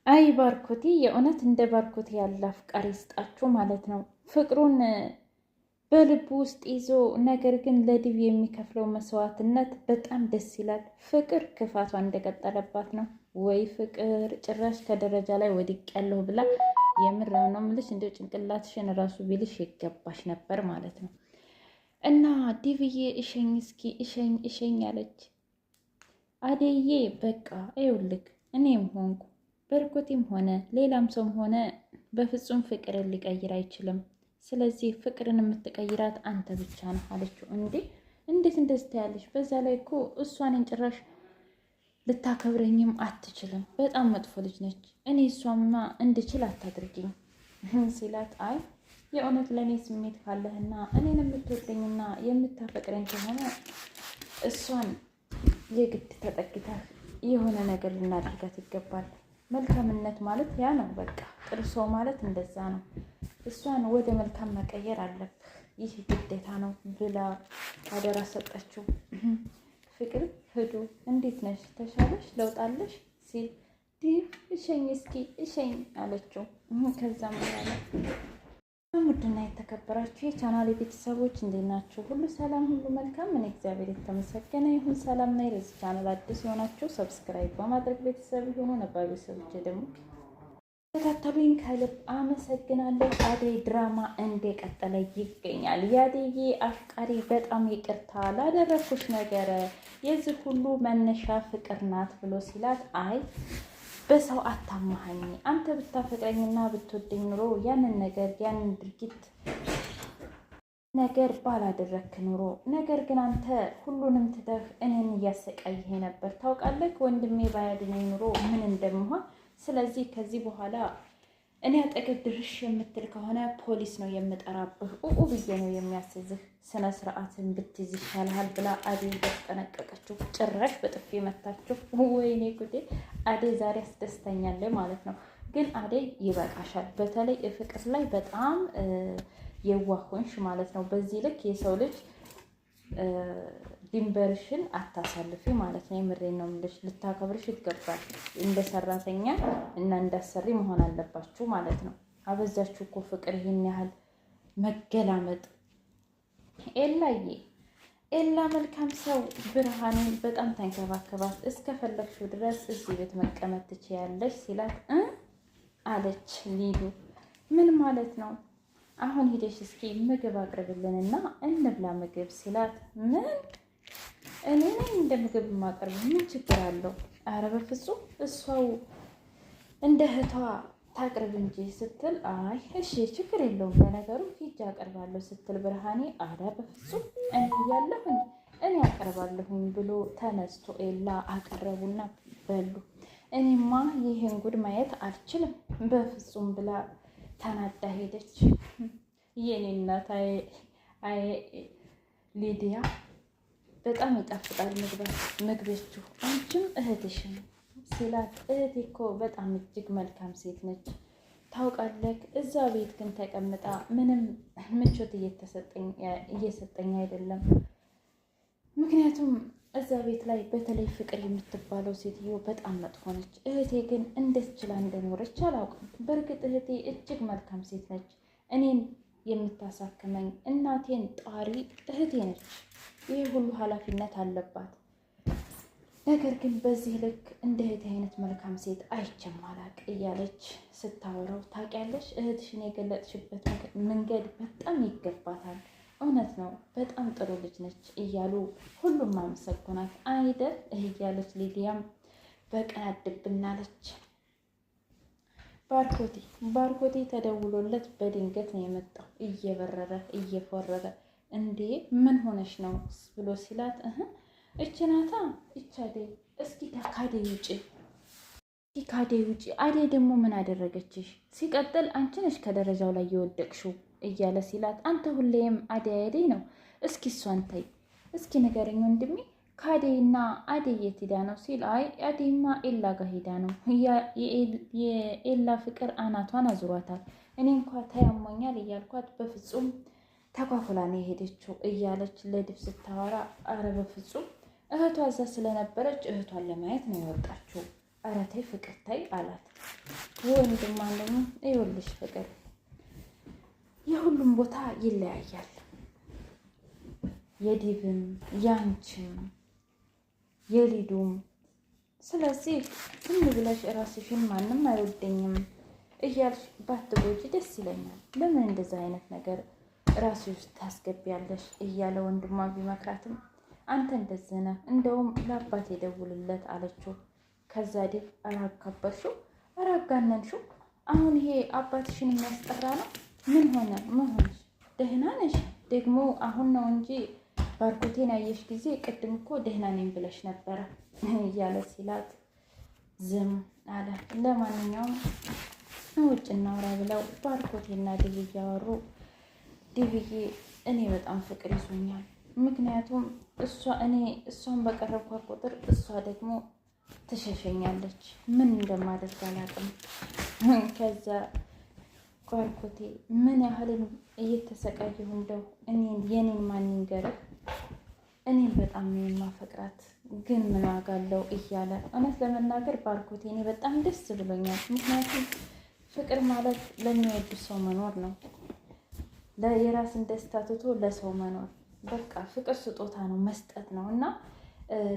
አይ ባርኮቴ፣ የእውነት እንደ ባርኮቴ ያለ አፍቃሪ ይስጣችሁ ማለት ነው። ፍቅሩን በልቡ ውስጥ ይዞ ነገር ግን ለድብ የሚከፍለው መስዋዕትነት በጣም ደስ ይላል። ፍቅር ክፋቷ እንደቀጠለባት ነው። ወይ ፍቅር ጭራሽ ከደረጃ ላይ ወድቄያለሁ ብላ የምር ነው የምልሽ፣ እንደ ጭንቅላትሽን ራሱ ቢልሽ ይገባሽ ነበር ማለት ነው። እና ዲብዬ እሸኝ እስኪ እሸኝ እሸኝ አለች። አደዬ በቃ ይኸውልህ እኔም ሆንኩ በርኮቴም ሆነ ሌላም ሰውም ሆነ በፍጹም ፍቅርን ሊቀይር አይችልም። ስለዚህ ፍቅርን የምትቀይራት አንተ ብቻ ነህ አለችው። እንዴ እንዴት እንደዚህ ታያለሽ? በዛ ላይ እኮ እሷንን ጭራሽ ልታከብረኝም አትችልም። በጣም መጥፎ ልጅ ነች። እኔ እሷማ እንድችል አታድርጊኝ ሲላት፣ አይ የእውነት ለእኔ ስሜት ካለህና እኔን የምትወደኝና የምታፈቅረኝ ከሆነ እሷን የግድ ተጠግተህ የሆነ ነገር ልናደርጋት ይገባል። መልካምነት ማለት ያ ነው። በቃ ጥሩ ሰው ማለት እንደዛ ነው። እሷን ወደ መልካም መቀየር አለብህ፣ ይህ ግዴታ ነው ብላ አደራ ሰጠችው። ፍቅር ሂዱ፣ እንዴት ነሽ? ተሻለሽ? ለውጣለሽ? ሲል ዲብ እሸኝ እስኪ እሸኝ አለችው። ከዛም ያለ ውድና የተከበራችሁ የቻናሌ ቤተሰቦች እንዴት ናችሁ? ሁሉ ሰላም፣ ሁሉ መልካም። እኔ እግዚአብሔር የተመሰገነ ይሁን ሰላም ነኝ። ለዚህ ቻናል አዲስ የሆናችሁ ሰብስክራይብ በማድረግ ቤተሰብ የሆኑ ነባር ቤተሰቦች ደግሞ ተከታተሉኝ ከልብ አመሰግናለሁ። አደይ ድራማ እንደቀጠለ ይገኛል። የአደይ አፍቃሪ በጣም ይቅርታ ላደረኩሽ ነገር የዚህ ሁሉ መነሻ ፍቅር ናት ብሎ ሲላት፣ አይ በሰው አታማሃኝ፣ አንተ ብታፈቅረኝና ብትወደኝ ኑሮ ያንን ድርጊት ነገር ባላደረክ ኑሮ፣ ነገር ግን አንተ ሁሉንም ትተህ እኔን እያሰቃይህ ነበር። ታውቃለህ ወንድሜ ባያድነኝ ኑሮ ምን እንደምሆን። ስለዚህ ከዚህ በኋላ እኔ አጠገብ ድርሽ የምትል ከሆነ ፖሊስ ነው የምጠራብህ፣ ብዬ ነው የሚያስይዝህ፣ ስነ ስርዓትን ብትይዝ ይሻልሃል ብላ አደይ ያስጠነቀቀችው። ጭራሽ በጥፊ መታችሁ። ወይኔ ጉዴ! አደይ ዛሬ አስደስተኛለች ማለት ነው። ግን አደይ ይበቃሻል። በተለይ ፍቅር ላይ በጣም የዋህ ሆንሽ ማለት ነው። በዚህ ልክ የሰው ልጅ ድንበርሽን አታሳልፊ ማለት ነው። የምሬን ነው የምልሽ። ልታከብርሽ ይገባል። እንደ ሰራተኛ እና እንዳሰሪ መሆን አለባችሁ ማለት ነው። አበዛችሁ እኮ ፍቅር፣ ይህን ያህል መገላመጥ። ኤላ መልካም ሰው ብርሃንን በጣም ተንከባከባት። እስከፈለግሽው ድረስ እዚህ ቤት መቀመጥ ትችያለሽ ሲላት አለች ሊዱ። ምን ማለት ነው? አሁን ሂደሽ እስኪ ምግብ አቅርብልንና እንብላ ምግብ ሲላት፣ ምን እኔ ነኝ እንደ ምግብ የማቀርብ? ምን ችግር አለው? አረ በፍጹም እሷው እንደ እህቷ ታቅርብ እንጂ ስትል፣ አይ እሺ ችግር የለውም ለነገሩ ሂጅ አቀርባለሁ ስትል ብርሃኔ፣ አረ በፍጹም እኔ እያለሁኝ እኔ አቀርባለሁኝ ብሎ ተነስቶ ኤላ አቀረቡና በሉ። እኔማ ይህን ጉድ ማየት አልችልም በፍጹም ብላ ተናዳ ሄደች። የኔ እናት አይ ሊዲያ በጣም ይጣፍጣል ምግባችሁ፣ አንቺም እህትሽም ሲላት፣ እህቴ እኮ በጣም እጅግ መልካም ሴት ነች ታውቃለህ። እዛ ቤት ግን ተቀምጣ ምንም ምቾት እየሰጠኝ አይደለም። ምክንያቱም እዛ ቤት ላይ በተለይ ፍቅር የምትባለው ሴትዮ በጣም መጥፎ ነች። እህቴ ግን እንዴት ችላ እንደኖረች አላውቅም። በእርግጥ እህቴ እጅግ መልካም ሴት ነች። እኔን የምታሳክመኝ እናቴን ጧሪ እህቴ ነች። ይህ ሁሉ ኃላፊነት አለባት። ነገር ግን በዚህ ልክ እንደ እህቴ አይነት መልካም ሴት አይቼም አላውቅም እያለች ስታወራው፣ ታውቂያለሽ እህትሽን የገለጥሽበት መንገድ በጣም ይገባታል። እውነት ነው፣ በጣም ጥሩ ልጅ ነች እያሉ ሁሉም አመሰግናት አይደል እያለች ሊዲያም በቀን ድብናለች። ባርኮቴ ተደውሎለት በድንገት ነው የመጣው፣ እየበረረ እየፎረረ። እንዴ ምን ሆነሽ ነው ብሎ ሲላት፣ እች ናታ እች አደይ፣ እስኪ ካደይ ውጪ፣ እስኪ ካደይ ውጪ። አደይ ደግሞ ምን አደረገችሽ? ሲቀጥል አንቺ ነሽ ከደረጃው ላይ የወደቅሽው እያለ ሲላት፣ አንተ ሁሌም አደይ ነው፣ እስኪ እሷን ተይ፣ እስኪ ንገረኝ ወንድሜ ከአደይና አደይ የት ሄዳ ነው ሲል፣ አይ አደይማ ኤላ ጋር ሄዳ ነው፣ የኤላ ፍቅር አናቷን አዙሯታል። እኔ እንኳ ተያሞኛል እያልኳት በፍጹም ተኳኩላ ነው የሄደችው እያለች ለድብ ስታወራ፣ አረ በፍጹም እህቷ እዛ ስለነበረች እህቷን ለማየት ነው የወጣችው ኧረ ተይ ፍቅር ተይ አላት። ወንድም አለኝ ይኸውልሽ ፍቅር የሁሉም ቦታ ይለያያል፣ የዲብም ያንቺም የሊዱም። ስለዚህ ዝም ብለሽ ራስሽን ማንም አይወደኝም እያልሽ ባትጎጂ ደስ ይለኛል። ለምን እንደዛ አይነት ነገር ራስሽ ውስጥ ታስገቢያለሽ? እያለ ወንድሟ ቢመክራትም አንተ እንደዚህ ነህ፣ እንደውም ለአባቴ ደውልለት አለችው። ከዛ ዲብ አራካበርሽው፣ አራጋነንሽው። አሁን ይሄ አባትሽን የሚያስጠራ ነው። ምን ሆነ? ምን ሆነሽ? ደህና ነሽ? ደግሞ አሁን ነው እንጂ ባርኮቴን ያየሽ ጊዜ ቅድም እኮ ደህና ነኝ ብለሽ ነበረ እያለ ሲላት ዝም አለ። ለማንኛውም ውጭ እናውራ ብለው ባርኮቴና ዲብ እያወሩ ዲብዬ እኔ በጣም ፍቅር ይዞኛል። ምክንያቱም እሷን በቀረብኳት ቁጥር እሷ ደግሞ ትሸሸኛለች። ምን እንደማደርግ አላውቅም። ከዛ ባርኮቴ ምን ያህልን እየተሰቃየሁ እንደው የኔን ማን ይንገርህ? እኔም በጣም ነው የማፈቅራት፣ ግን ምን ዋጋ አለው እያለ እውነት ለመናገር ባርኮቴ እኔ በጣም ደስ ብሎኛል። ምክንያቱም ፍቅር ማለት ለሚወዱ ሰው መኖር ነው። የራስን ደስታ ትቶ ለሰው መኖር በቃ ፍቅር ስጦታ ነው፣ መስጠት ነው። እና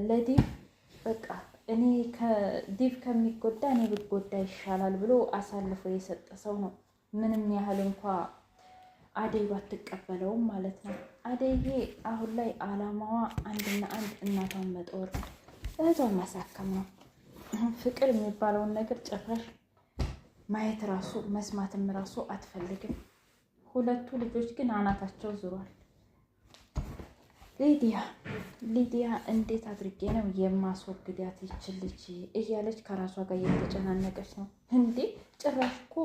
ለዲብ በቃ እኔ ዲብ ከሚጎዳ እኔ ብጎዳ ይሻላል ብሎ አሳልፎ የሰጠ ሰው ነው። ምንም ያህል እንኳ አደይ ባትቀበለውም ማለት ነው። አደይዬ አሁን ላይ አላማዋ አንድና አንድ እናቷን መጦር፣ እህቷን ማሳከም ነው። ፍቅር የሚባለውን ነገር ጭራሽ ማየት ራሱ መስማትም ራሱ አትፈልግም። ሁለቱ ልጆች ግን አናታቸው ዙሯል። ሊዲያ እንዴት አድርጌ ነው የማስወግዳት ይችል ልጅ እያለች ከራሷ ጋር እየተጨናነቀች ነው። እንዴ ጭራሽ እኮ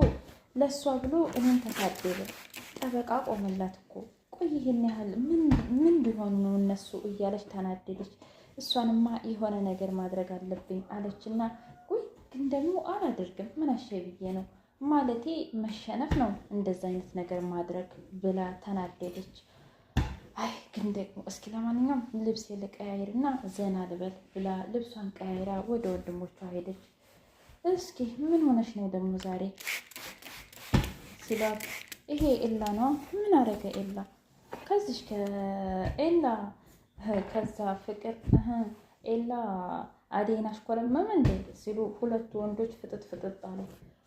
ለእሷ ብሎ እኔን ተሳደበ፣ ጠበቃ ቆመላት እኮ። ቆይ ይህን ያህል ምን ቢሆን ነው እነሱ እያለች ተናደደች። እሷንማ የሆነ ነገር ማድረግ አለብኝ አለችና ቆይ ግን ደግሞ አላደርግም ምን አሻይ ብዬ ነው ማለቴ መሸነፍ ነው እንደዛ አይነት ነገር ማድረግ ብላ ተናደደች። አይ ግን ደግሞ እስኪ ለማንኛውም ልብስ ልቀያይርና ዘና ልበል ብላ ልብሷን ቀያይራ ወደ ወንድሞቿ ሄደች። እስኪ ምን ሆነሽ ነው ደግሞ ዛሬ ሲሏት፣ ይሄ ኤላ ነው። ምን አረገ ኤላ? ከዚሽ ከኤላ ከዛ ፍቅር ኤላ አደይን አሽኮረመመ እንዴ ሲሉ ሁለቱ ወንዶች ፍጥጥ ፍጥጥ አሉ።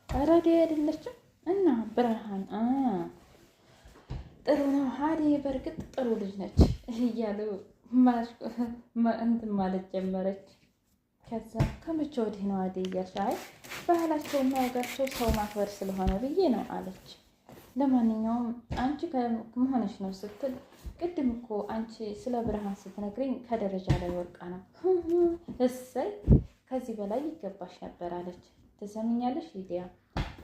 ኧረ አደይ አይደለችም እና ብርሃን ጥሩ ነው። አደይ በእርግጥ ጥሩ ልጅ ነች እያሉ እንትን ማለት ጀመረች። ከዛ ከመቼ ወዲህ ነው አደይ እያልሽ? አይ ባህላቸውና ወጋቸው ሰው ማክበር ስለሆነ ብዬ ነው አለች። ለማንኛውም አንቺ ከመሆንሽ ነው ስትል፣ ቅድም እኮ አንቺ ስለ ብርሃን ስትነግሪኝ ከደረጃ ላይ ወርቃ ነው። እሰይ ከዚህ በላይ ይገባሽ ነበር አለች። ትሰምኛለሽ ሊዲያ፣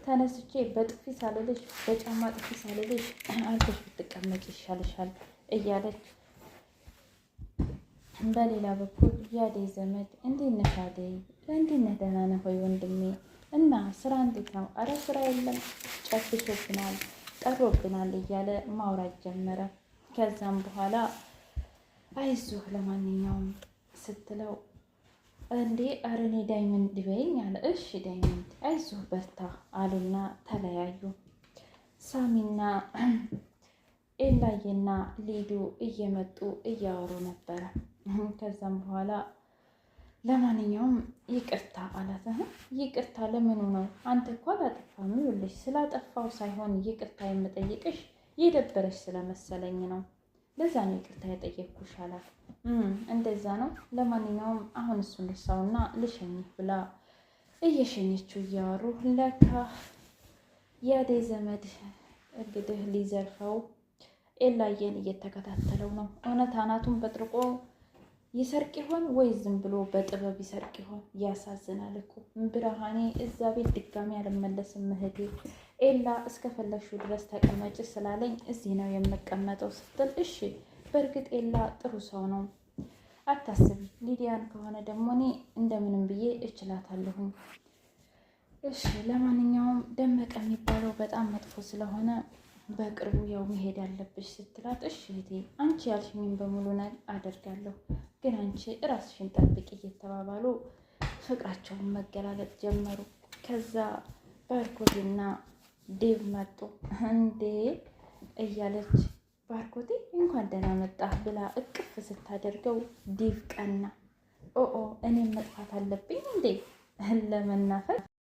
ተነስቼ በጥፊ ሳልልሽ በጫማ ጥፊ ሳልልሽ አልፈሽ ብትቀመጭ ይሻልሻል እያለች፣ በሌላ በኩል የአደይ ዘመድ እንዴት ነሽ አደይ? እንዴት ነህ? ደህና ነህ ሆይ ወንድሜ? እና ስራ እንዴት ነው? አረ ስራ የለም ጨብሶብናል፣ ጠሮብናል እያለ ማውራት ጀመረ። ከዛም በኋላ አይዞህ ለማንኛውም ስትለው፣ እንዴ አረ እኔ ዳይመንድ በይኝ አለ። እሺ ዳይመንድ አይዞህ በርታ አሉና ተለያዩ። ሳሚና ኤላዬና ሊዱ እየመጡ እያወሩ ነበረ። ከዛም በኋላ ለማንኛውም ይቅርታ አላት። ይቅርታ ለምኑ ነው? አንተ እኮ አላጠፋም። ይኸውልሽ ስላጠፋው ሳይሆን ይቅርታ የምጠይቅሽ የደበረሽ ስለመሰለኝ ነው። ለዛ ነው ይቅርታ የጠየቅኩሽ አላት። እንደዛ ነው። ለማንኛውም አሁን እሱን ልሳውና ልሸኝህ ብላ እየሸኘችው እያወሩ፣ ለካ የአደይ ዘመድ እንግዲህ ሊዘርፈው ኤላዬን እየተከታተለው ነው። እውነት አናቱን በጥርቆ ይሰርቅ ይሆን ወይ ዝም ብሎ በጥበብ ይሰርቅ ይሆን? ያሳዝናል እኮ ብርሃኔ። እዛ ቤት ድጋሚ አልመለስም እህቴ። ኤላ እስከፈለግሽው ድረስ ተቀመጭ ስላለኝ እዚህ ነው የምቀመጠው ስትል፣ እሺ በእርግጥ ኤላ ጥሩ ሰው ነው አታስቢ። ሊዲያን ከሆነ ደግሞ እኔ እንደምንም ብዬ እችላታለሁኝ። እሺ ለማንኛውም ደመቀ የሚባለው በጣም መጥፎ ስለሆነ በቅርቡ ያው መሄድ ያለብሽ ስትላት፣ እሺ እህቴ አንቺ ያልሽኝም በሙሉ አደርጋለሁ፣ ግን አንቺ እራስሽን ጠብቂ እየተባባሉ ፍቅራቸውን መገላለጥ ጀመሩ። ከዛ ባርኮቴና ዴቭ መጡ። እንዴ እያለች ባርኮቴ እንኳን ደህና መጣህ ብላ እቅፍ ስታደርገው ዴቭ ቀና። ኦኦ እኔም መጥፋት አለብኝ እንዴ ለመናፈቅ